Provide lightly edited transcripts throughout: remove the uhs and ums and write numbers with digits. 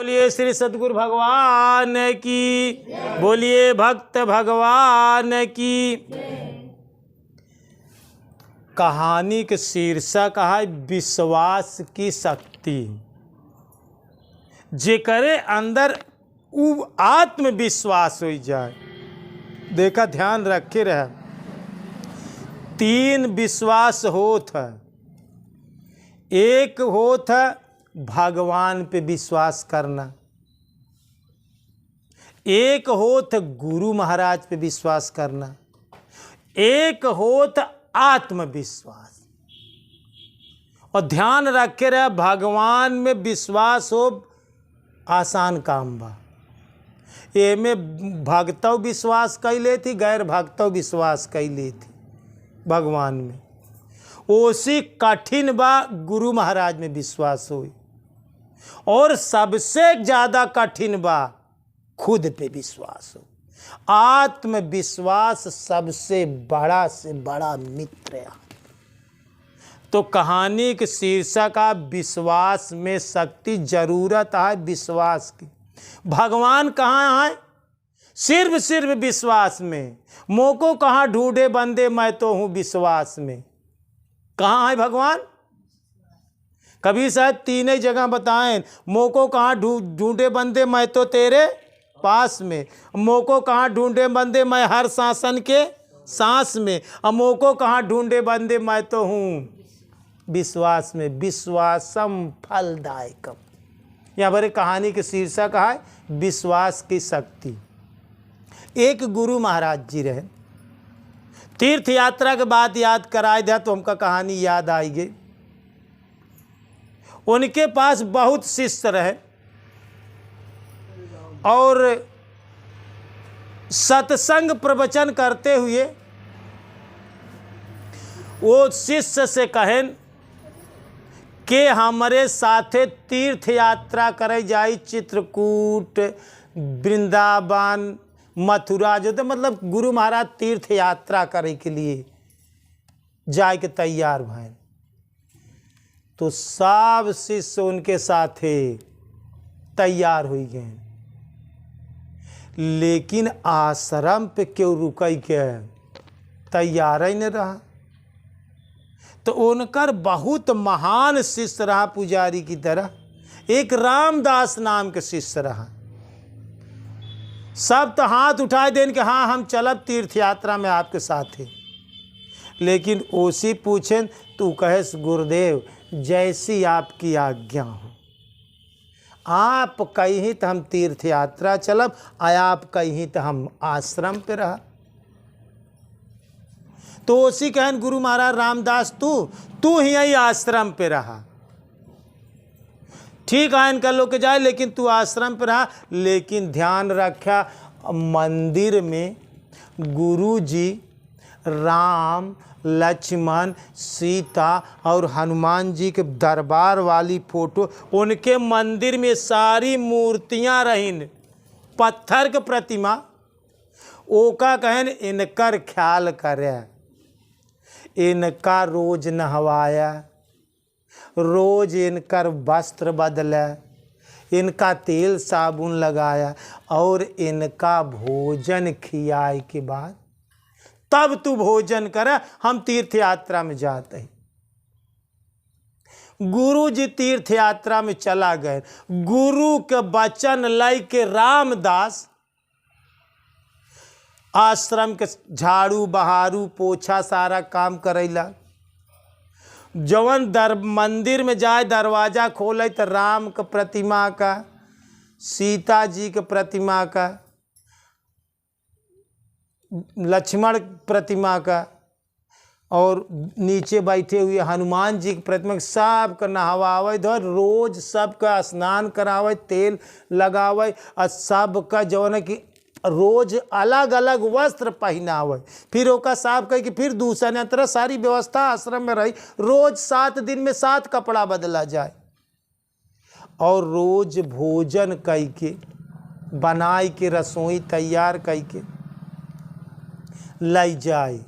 बोलिए श्री सद्गुरु भगवान की, बोलिए भक्त भगवान की। कहानी के शीर्षक है विश्वास की शक्ति। जेकरे अंदर आत्मविश्वास हो जाए, देखा ध्यान रखे रहे, 3 विश्वास होत है। एक होत है भगवान पे विश्वास करना, एक होत गुरु महाराज पे विश्वास करना, एक होत आत्मविश्वास। और ध्यान रखे रहे, भगवान में विश्वास हो आसान काम बा। ये में भक्तों विश्वास कैले थी, गैर भक्तों विश्वास कैले थी। भगवान में ओसी कठिन बा गुरु महाराज में विश्वास हो, और सबसे ज़्यादा कठिन बा खुद पे विश्वास हो। आत्मविश्वास सबसे बड़ा से बड़ा मित्र है। तो कहानी के शीर्षक का विश्वास में शक्ति। जरूरत है विश्वास की। भगवान कहाँ है? सिर्फ विश्वास में। मोको कहाँ ढूंढे बंदे, मैं तो हूँ विश्वास में। कहाँ है भगवान? कभी शायद 3 जगह बताएं। मोको कहाँ ढूंढे बंदे, मैं तो तेरे पास में। मोको कहाँ ढूंढे बंदे, मैं हर शासन के सांस में। अब मोको कहाँ ढूंढे बंदे, मैं तो हूँ विश्वास में। विश्वासम फलदायकम। यहाँ पर कहानी के शीर्षक है विश्वास की शक्ति। एक गुरु महाराज जी रहे, तीर्थ यात्रा के बाद याद कराए दिया तो हमका कहानी याद आई गई। उनके पास बहुत शिष्य रहे, और सत्संग प्रवचन करते हुए वो शिष्य से कहें कि हमारे साथे तीर्थ यात्रा करे जाई, चित्रकूट, वृंदावन, मथुरा, जो तो मतलब गुरु महाराज तीर्थ यात्रा करे के लिए जाए के तैयार भैन। तो सब शिष्य उनके साथे तैयार हो गए, लेकिन आश्रम पे क्यों रुकई के तैयार ही नहीं रहा। तो उनकर बहुत महान शिष्य रहा, पुजारी की तरह एक रामदास नाम के शिष्य रहा। सब तो हाथ उठाए देन कि हाँ हम चलब तीर्थ यात्रा में आपके साथ ही। लेकिन ओसी पूछें तू कहेस गुरुदेव जैसी आपकी आज्ञा हो, आप कहीं तो हम तीर्थ यात्रा चलब, आप कहीं तो हम आश्रम पे रहा। तो उसी कहन गुरु महाराज रामदास तू ही यही आश्रम पे रहा। ठीक है इनका लोग जाए, लेकिन तू आश्रम पे रहा। लेकिन ध्यान रखा, मंदिर में गुरु जी राम, लक्ष्मण, सीता और हनुमान जी के दरबार वाली फोटो, उनके मंदिर में सारी मूर्तियां रहीन, पत्थर के प्रतिमा। ओका कहन इनकर ख्याल करे, इनका रोज नहवाया, रोज इनकर वस्त्र बदले, इनका तेल साबुन लगाया, और इनका भोजन खियाए के बाद तब तू भोजन कर, हम तीर्थ यात्रा में जाते हैं। गुरु जी तीर्थ यात्रा में चला गए। गुरु के वचन लाई के रामदास आश्रम के झाड़ू बहारू पोछा सारा काम करेला। जवन मंदिर में जाए दरवाजा खोले तो राम के प्रतिमा का, सीता जी के प्रतिमा का, लक्ष्मण प्रतिमा का, और नीचे बैठे हुए हनुमान जी की प्रतिमा, सब का नहवावे, धर रोज सबका स्नान करावे, तेल लगावे, और सबका जवन है कि रोज अलग अलग वस्त्र पहनावे। फिर ओका साफ कह कि फिर दूसरा तरह सारी व्यवस्था आश्रम में रही। रोज 7 दिन में 7 कपड़ा बदला जाए, और रोज भोजन कह के बनाए के रसोई तैयार कह के लाई जाए।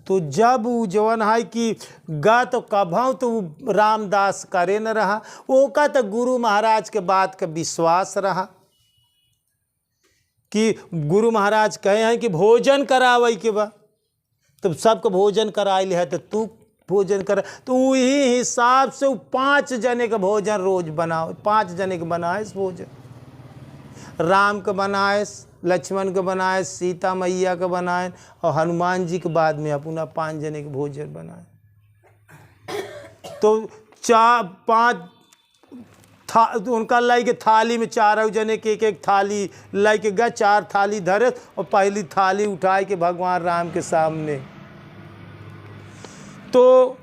तो जब उ जवन है कि गा तो कभों तो रामदास करे न रहा, ओका तो गुरु महाराज के बात का विश्वास रहा कि गुरु महाराज कहे हैं कि भोजन करावे के बा, तो सबको भोजन कराइल है तो तू भोजन कर। तो वही हिसाब से 5 जने का भोजन रोज बनाओ, 5 जने के बनाए भोजन, राम का बनाए, लक्ष्मण के बनाए, सीता मैया का बनाए और हनुमान जी के बाद में अपना 5 जने के भोजन बनाए। तो 4-5 उनका लाई के थाली में 4 जने के एक थाली लाई के गए, 4 थाली धरे और पहली थाली उठाए के भगवान राम के सामने। तो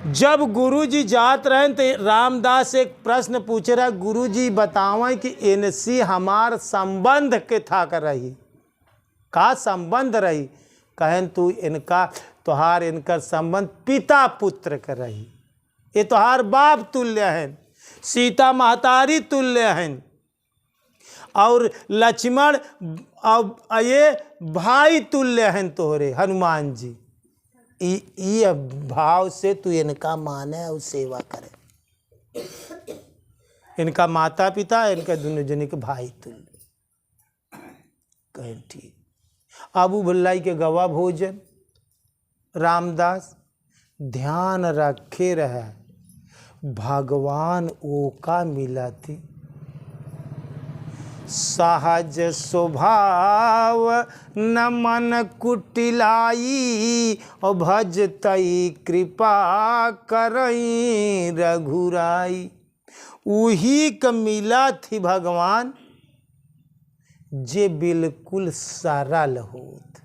जब गुरुजी जात रहे तो रामदास एक प्रश्न पूछ रहा, गुरुजी बतावें कि इनसे हमार संबंध के था कर रही, का संबंध रही? कहन तू इनका तोहार इनकर संबंध पिता पुत्र कर रही, ये तोहार बाप तुल्य हैं, सीता महतारी तुल्य हैं, और लक्ष्मण अब ये भाई तुल्य हैं तोहरे हनुमान जी। ये भाव से तू इनका माने और सेवा करे, इनका माता पिता, इनका दोनों जने के भाई तुल्य। कहें ठीक। अबू भल्लाई के गवा भोजन रामदास ध्यान रखे रहे, भगवान ओका मिला थी, सहज स्वभाव न मन कुटिलाई, और भजतई कृपा करई रघुराई। उही क मिला थी भगवान जे बिल्कुल सरल होत,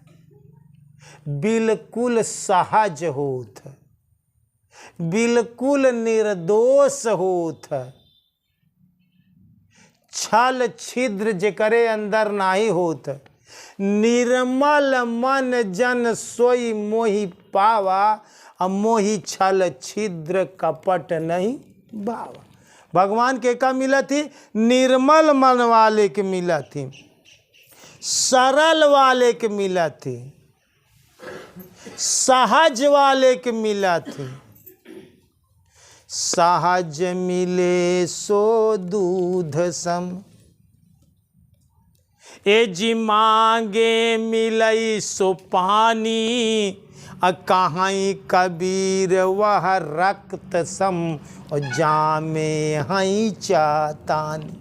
बिल्कुल सहज होत, बिल्कुल निर्दोष होत, छल छिद्र जेकरे अंदर नाही होत, निर्मल मन जन सोई मोहि पावा, मोहि छल छिद्र कपट नहीं बावा। भगवान के का मिला थी? निर्मल मन वाले के मिला थी, सरल वाले के मिला थी, सहज वाले के मिला थी। सहज मिले सो दूध सम, ए जी मांगे मिलई सो पानी, कहाँ कबीर वह रक्त सम, और जामे हई चातानी।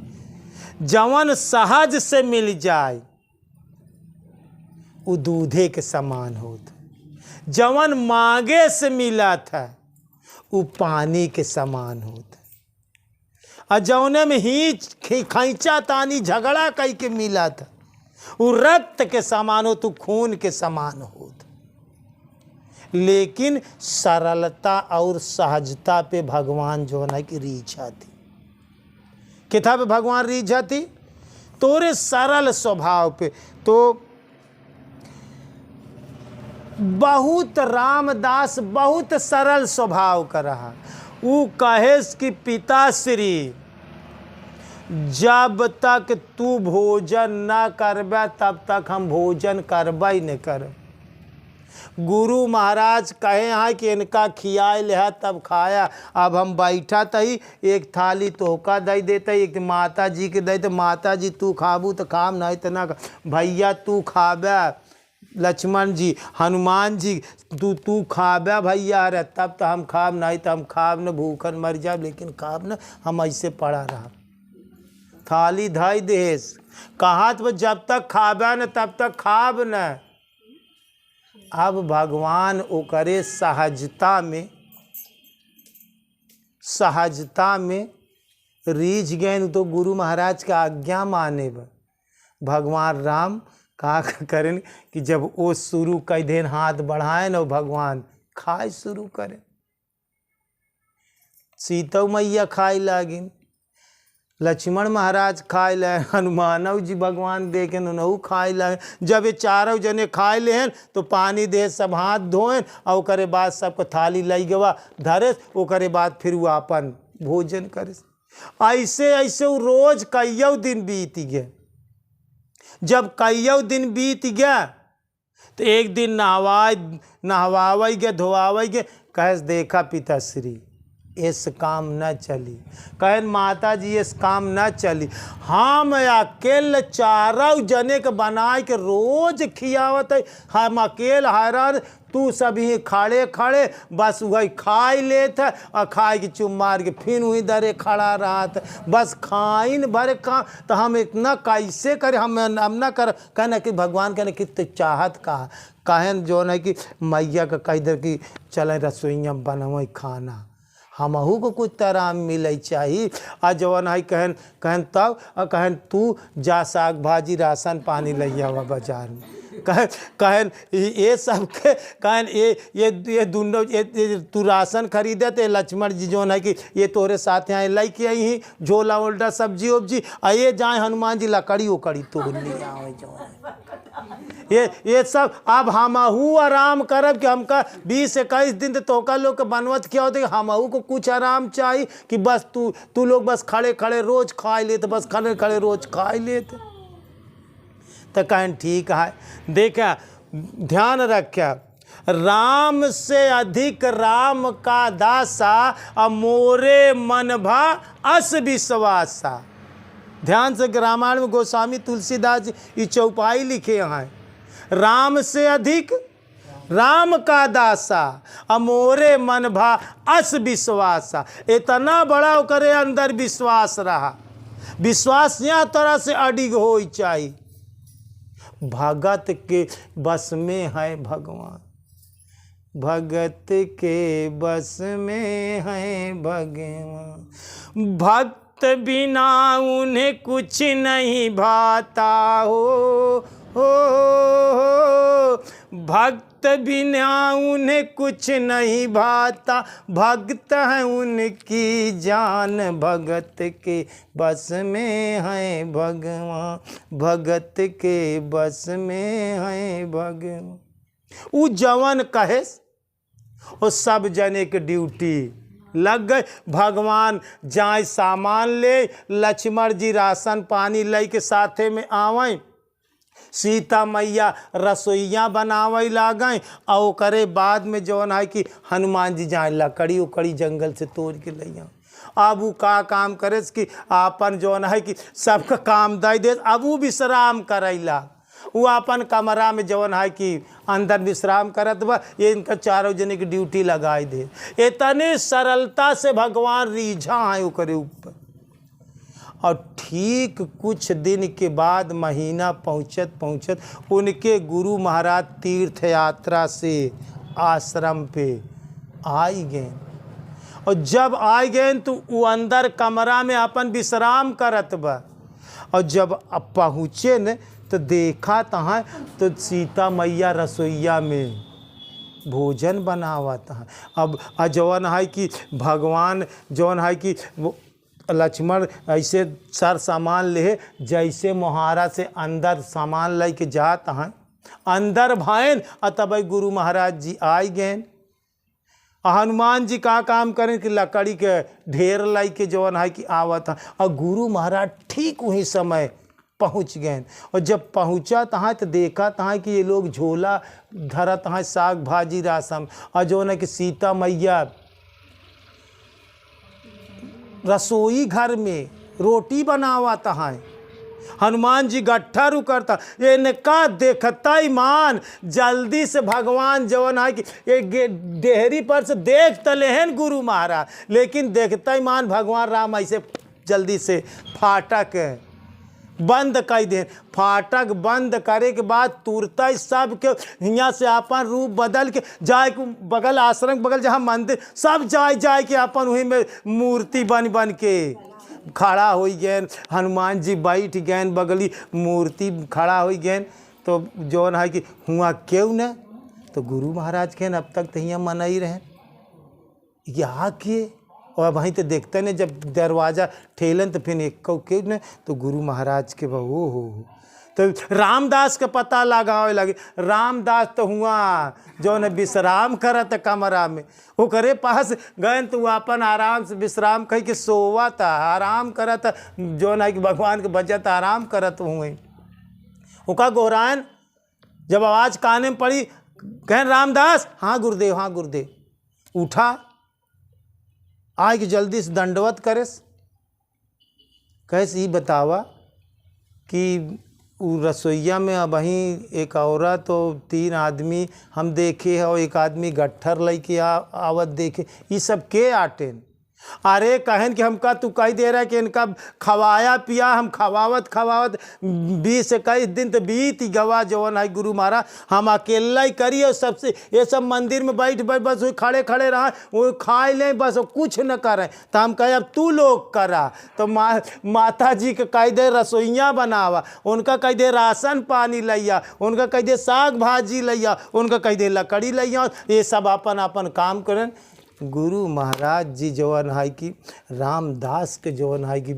जवन सहज से मिल जाए वो दूधे के समान होता, जवन मांगे से मिला था वो पानी के समान होता, और जौने में ही खींचा तानी झगड़ा कई के मिला था वो रक्त के समान हो, तो खून के समान होता। लेकिन सरलता और सहजता पे भगवान जो है कि रीझा थी। किथा पे भगवान रीझा थी? तोरे सरल स्वभाव पे। तो बहुत रामदास बहुत सरल स्वभाव का रहा। वो कहे कि पिताश्री जब तक तू भोजन ना करबे तब तक हम भोजन करबे नहीं कर। गुरु महाराज कहे हैं कि इनका खियाए ले तब खाया। अब हम बैठा तही एक थाली तोहका दे देते, एक माता जी के दे, तो माता जी तू खाबू तो खाम, नहीं तो ना। भैया तू खाबे, लक्ष्मण जी हनुमान जी तू खाबे भैया रे, तब तो हम खाब, नहीं तो हम खाब न, भूखन मर जाए लेकिन खाब न। हम ऐसे पड़ा रहा, थाली धाई देस कहा तो जब तक खाबे न तब तक खाब न। अब भगवान ओकरे सहजता में रीझ गए, तो गुरु महाराज का आज्ञा माने। भगवान राम कहा करें कि जब वो शुरू कर देन हाथ बढ़ाए न, भगवान खाए शुरू करें। सीता मैया खाए लागिन, लक्ष्मण महाराज खाए ले, हनुमानव जी भगवान देखे नहु खाए लगे। जब ये चारों जने खाए ले तो पानी दे, सब हाथ धोए, और ओकरे बाद सबको थाली लई गवा धरे, ओकरे बाद फिर वो अपन भोजन करे। ऐसे ऐसे वो रोज कईयों दिन बीत गए। जब कईयों दिन बीत गया तो एक दिन नहवावे के धोआवे के कहे देखा पिताश्री इस काम न चली, कहे माता जी इस काम न चली, हम अकेले चारों जने के बनाए के रोज खियावत है, हम अकेले हैरान, तू सभी खड़े खड़े बस वही खाई लेत है और खाए के चुम मार के फिर वही दरे खड़ा रहा था, बस खाइन भर खा। तो हम इतना कैसे करें, हम न कर कहना कि भगवान कहने कि तो चाहत का कहन जो है कि मैया का कह दे कि चले रसोईया बनवे खाना, हमहू को कुछ तरह मिले चाहिए। आ जवन है कहन तब कहन तू जा साग भाजी राशन पानी ले आवा बाजार में, कहन ये सब के कहन ये दोनों तू राशन खरीदे तो लक्ष्मण जी जो है कि ये तोरे साथ यहाँ लाई के आई ही झोला उल्टा सब्जी उब्जी आ ये जाए हनुमान जी लकड़ी उकड़ी तो ले आवे जो है ये सब। अब हमहू आराम करब कि हमका 20-21 दिन तोका लोग के बनवत क्या होते, हमहू को कुछ आराम चाहिए कि बस तू लोग बस खड़े खड़े रोज खाए लेते, बस खड़े खड़े रोज खाए लेते। तो कहन ठीक है, देखा ध्यान रखा, राम से अधिक राम का दासा अमोरे मन भा अस विश्वासा। ध्यान से रामायण में गोस्वामी तुलसीदास जी ये चौपाई लिखे हैं, राम से अधिक राम का दासा अमोरे मन भा अस विश्वासा। इतना बड़ा करे अंदर विश्वास रहा, विश्वास यहाँ तरह से अडिग हो चाहिए। भगत के बस में है भगवान, भगत के बस में है भगवान, भक्त बिना उन्हें कुछ नहीं भाता हो भक्त बिना उन्हें कुछ नहीं भाता, भक्त है उनकी जान, भगत के बस में है भगवान, भगत के बस में है भगवान। उ जवन कहे वो सब जने के ड्यूटी लग गए। भगवान जाए सामान ले, लक्ष्मण जी राशन पानी ले के साथे में आवें, सीता मैया रसोईया बनावे लागें और करे बाद में जौन है कि हनुमान जी जाए लकड़ी उकड़ी जंगल से तोड़ के ले आए। अब वो का काम करे कि आपन जौन है कि सबका काम दे दे, अब वो विश्राम करेला, वो अपन कमरा में जौन है कि अंदर विश्राम करत बा, ये इनका चारों जने की ड्यूटी लगाई दे। इतने सरलता से भगवान रीझा है ओकरे ऊपर। और ठीक कुछ दिन के बाद महीना पहुँचत उनके गुरु महाराज तीर्थ यात्रा से आश्रम पे आई गए। और जब आ गए तो वो अंदर कमरा में अपन विश्राम करत बा। और जब अब पहुँचे न तो देखा तहाँ तो सीता मैया रसोईया में भोजन बनावत है। अब जौन है कि भगवान जौन है कि लक्ष्मण ऐसे सर सामान ले जैसे मोहारा से अंदर सामान ले के जात हैं, अंदर भाइन तब गुरु महाराज जी आई गए। हनुमान जी का काम करें कि लकड़ी के ढेर लाई के जौन है कि आवत है। और गुरु महाराज ठीक वही समय पहुँच गए। और जब पहुँचा तहाँ तो देखा तहाँ कि ये लोग झोला धरत हैं साग भाजी राशन, और जो है कि सीता मैया रसोई घर में रोटी बनावत हैं, हनुमान जी गट्ठा रुकरता। इनका देखता ही मान जल्दी से भगवान जवन है कि ये डेहरी पर से देख तले हैं गुरु महाराज, लेकिन देखता ही मान भगवान राम ऐसे जल्दी से फाटक बंद कर दे। फाटक बंद करे के बाद तुरंत ही सब के यहाँ से अपन रूप बदल के जाए बगल आश्रम बगल जहाँ मंदिर सब जाए के अपन वहीं में मूर्ति बन के खड़ा हो गए। हनुमान जी बैठ गए बगली मूर्ति खड़ा हो गए। तो जौन है कि हुआ क्यों न, तो गुरु महाराज के अब तक तो यहाँ मना ही रहे यहाँ किए। और वहीं तो देखते ने जब दरवाज़ा ठेलन तो फिर एक क्यों न, तो गुरु महाराज के वो हो तो रामदास के पता लगावे लगे। रामदास तो हुआ जो न विश्राम करत कमरा में, वो करे पास गए तो अपन आराम से विश्राम कह के सोवा था, आराम करत जो न कि भगवान के बचत आराम करत हुए। उका गोरान जब आवाज़ काने में पड़ी, कहें रामदास, हाँ गुरुदेव, हाँ गुरुदेव। उठा, आए कि जल्दी से दंडवत करेस। कैसे ही बतावा कि रसोईया में अब वहीं एक औरत और 3 आदमी हम देखे है, और एक आदमी गट्ठर लेके आवत देखे। ये सब के आटेन? अरे कहन कि हमका तू कही दे रहा है कि इनका खवाया पिया, हम खवावत 20-21 दिन तो बीत गवा जवन है गुरु महाराज। हम अकेला ही करी, और सबसे ये सब मंदिर में बैठ बस खड़े खड़े रहा, वो खाए लें बस, कुछ न करें। तो हम कहे अब तू लोग करा। तो माता जी के कह दे रसोइया बनावा, उनका कह दे राशन पानी लैया, उनका कह दे साग भाजी लैया, उनका कह दे लकड़ी लैया, ये सब अपन अपन काम करें। गुरु महाराज जी जवन है कि रामदास के जवन है कि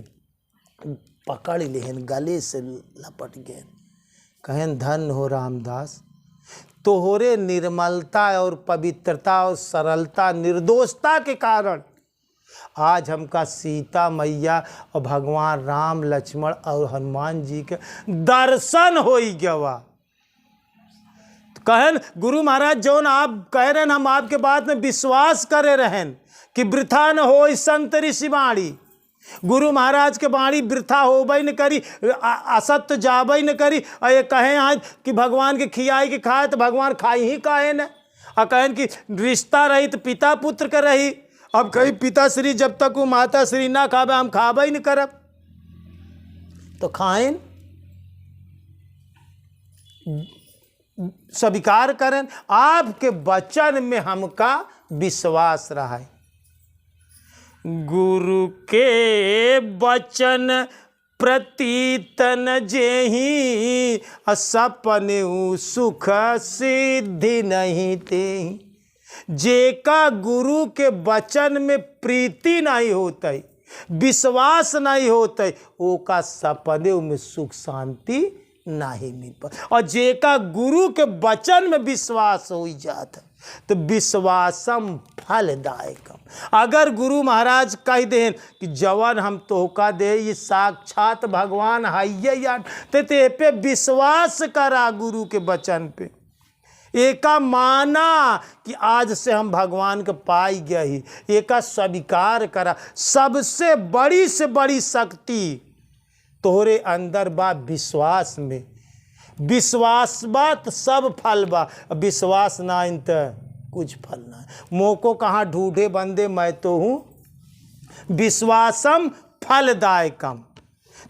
पकड़ लेहन, गले से लपट गए। कहन धन हो रामदास, तोहरे निर्मलता और पवित्रता और सरलता निर्दोषता के कारण आज हमका सीता मैया और भगवान राम, लक्ष्मण और हनुमान जी के दर्शन हो गवा। कहन गुरु महाराज जौन आप कह रहे हैं, हम आपके बात में विश्वास करे रहन कि वृथा न हो संत ऋषि वाणी। गुरु महाराज के वाणी वृथा होबई न करी, असत्य जाबई न करी। और ये कहें आज कि भगवान के खियाई के खाए तो भगवान खाई ही काहे न। और कहन कि रिश्ता रही तो पिता पुत्र के रही। अब कहीं पिता श्री जब तक वो माता श्री ना खावे, हम खाबई न करब तो खाएं, स्वीकार करें। आपके वचन में हमका विश्वास रहा है। गुरु के वचन प्रतीतन जेहि, सपने सुख सिद्धि नहीं ते। जेका गुरु के वचन में प्रीति नहीं होता, विश्वास नहीं होता, वो का सपने में सुख शांति नहीं मिल पा। और जेका गुरु के वचन में विश्वास हो जाता तो विश्वासम फलदायकम। अगर गुरु महाराज कह दें कि जवन हम तोहका दे ये साक्षात भगवान है या, तो ते पे विश्वास करा गुरु के वचन पे। एका माना कि आज से हम भगवान के पाई गए, एका स्वीकार करा। सबसे बड़ी से बड़ी शक्ति तोहरे अंदर बा विश्वास में। विश्वास बा तो सब फल बा, विश्वास ना इन तो कुछ फल ना। मोको कहाँ ढूंढे बंदे, मैं तो हूँ विश्वासम फलदायकम।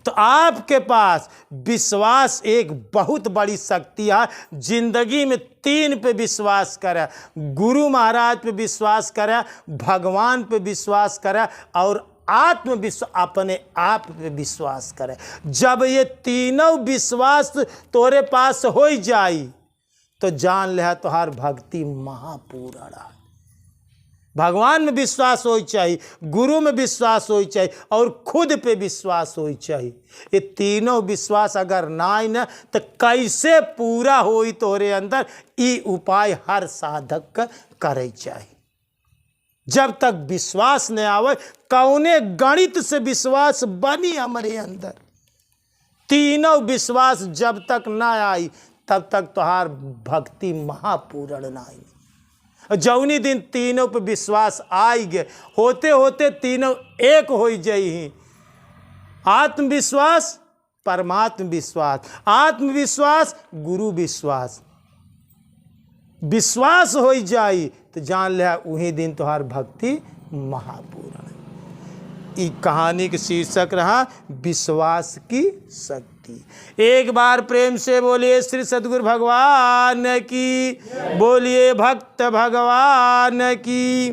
तो आपके पास विश्वास एक बहुत बड़ी शक्ति है। जिंदगी में 3 पे विश्वास करें, गुरु महाराज पे विश्वास करें, भगवान पे विश्वास करें और आत्मविश्वास, अपने आप पे विश्वास करें। जब ये तीनों विश्वास तोरे पास हो जाई तो जान ले तोहार भक्ति महापूर्ण है। भगवान में विश्वास हो चाहिए, गुरु में विश्वास हो चाहिए और खुद पे विश्वास हो चाहिए। ये तीनों विश्वास अगर ना ही ना तो कैसे पूरा होई तोरे अंदर। ये उपाय हर साधक करे चाहिए। जब तक विश्वास न आवे, कौने गणित से विश्वास बनी हमारे अंदर। तीनों विश्वास जब तक ना आई तब तक तोहार भक्ति महापूर्ण ना आई। जौनी दिन तीनों पे विश्वास आई गए, होते होते तीनों एक हो जाई। आत्मविश्वास, परमात्म विश्वास, आत्मविश्वास, गुरु विश्वास। विश्वास हो जाई तो जान ले वही दिन तोहार भक्ति महापूर्ण है। इस कहानी के शीर्षक रहा विश्वास की शक्ति। एक बार प्रेम से बोलिए श्री सद्गुरु भगवान की, बोलिए भक्त भगवान की।